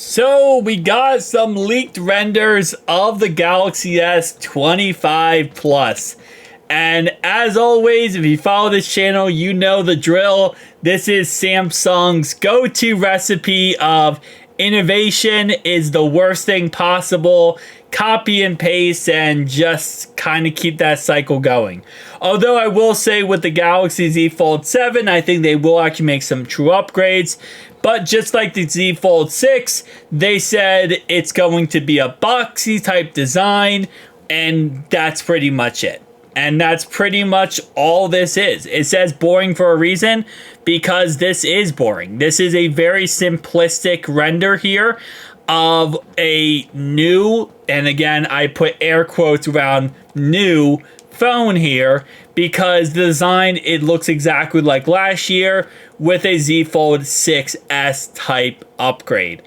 So we got some leaked renders of the Galaxy S25 Plus. And as always, if you follow this channel, you know the drill. This is Samsung's go-to recipe of innovation is the worst thing possible. Copy and paste and just kind of keep that cycle going. Although I will say with the Galaxy Z Fold 7, I think they will actually make some true upgrades. But just like the Z Fold 6, they said it's going to be a boxy type design, and that's pretty much it. And that's pretty much all this is. It says boring for a reason, because this is boring. This is a very simplistic render here of a new, and again, I put air quotes around new phone here, because the design, it looks exactly like last year with a Z Fold 6S type upgrade.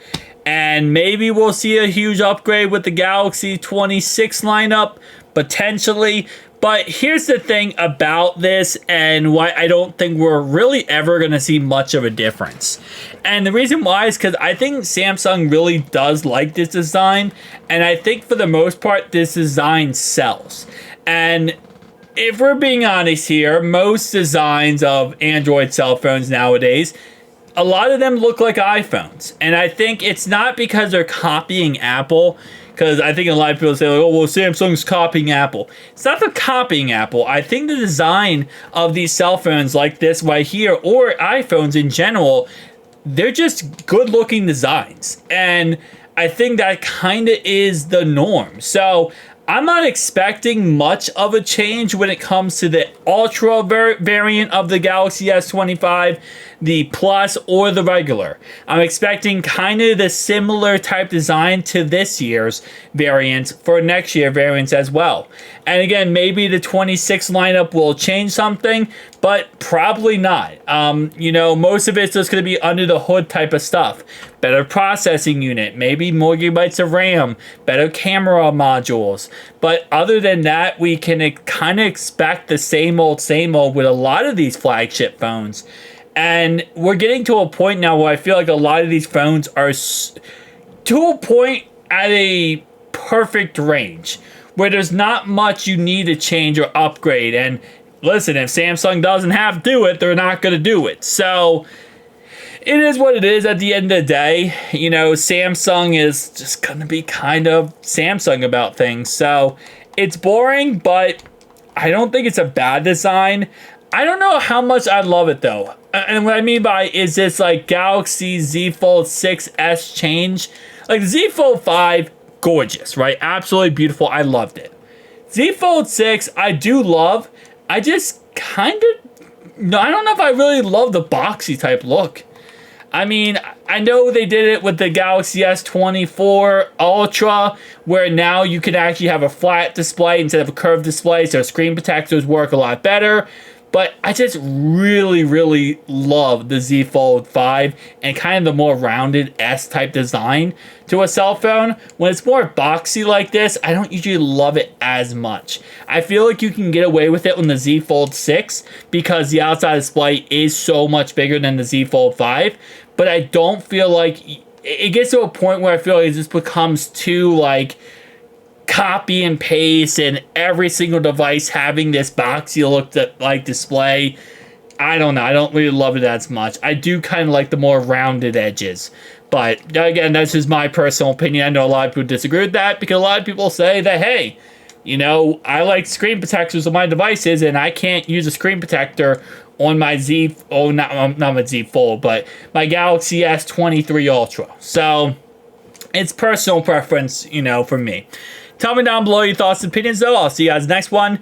And maybe we'll see a huge upgrade with the Galaxy 26 lineup, potentially. But here's the thing about this and why I don't think we're really ever going to see much of a difference. And the reason why is because I think Samsung really does like this design. And I think for the most part, this design sells. And if we're being honest here, most designs of Android cell phones nowadays, a lot of them look like iPhones. And I think it's not because they're copying Apple, because I think a lot of people say, like, oh, well, Samsung's copying Apple. It's not the copying Apple. I think the design of these cell phones like this right here, or iPhones in general, they're just good-looking designs. And I think that kind of is the norm. So I'm not expecting much of a change when it comes to the Ultra variant of the Galaxy S25, the Plus, or the regular. I'm expecting kind of the similar type design to this year's variants for next year variants as well. And again, maybe the 26 lineup will change something, but probably not. Most of it's just going to be under the hood type of stuff. Better processing unit, maybe more gigabytes of RAM, better camera modules. But other than that, we can kind of expect the same old with a lot of these flagship phones. And we're getting to a point now where I feel like a lot of these phones are to a point at a perfect range where there's not much you need to change or upgrade. And listen, if Samsung doesn't have to do it, they're not going to do it. So it is what it is at the end of the day. Samsung is just going to be kind of Samsung about things. So it's boring, but I don't think it's a bad design. I don't know how much I love it though. And what I mean by is this like Galaxy Z Fold 6S change. Like Z Fold 5, gorgeous, right? Absolutely beautiful. I loved it. Z Fold 6, I do love. I just I don't know if I really love the boxy type look. I mean, I know they did it with the Galaxy S24 Ultra, where now you can actually have a flat display instead of a curved display, so screen protectors work a lot better. But I just really, really love the Z Fold 5 and kind of the more rounded S-type design to a cell phone. When it's more boxy like this, I don't usually love it as much. I feel like you can get away with it on the Z Fold 6 because the outside display is so much bigger than the Z Fold 5. But I don't feel like it gets to a point where I feel like it just becomes too like copy and paste and every single device having this boxy look like display. I don't know. I don't really love it as much. I do kind of like the more rounded edges. But again, that's just my personal opinion. I know a lot of people disagree with that because a lot of people say that, hey, I like screen protectors on my devices and I can't use a screen protector on my not my Z Fold, but my Galaxy S23 Ultra. So it's personal preference, for me. Tell me down below your thoughts and opinions, though. I'll see you guys next one.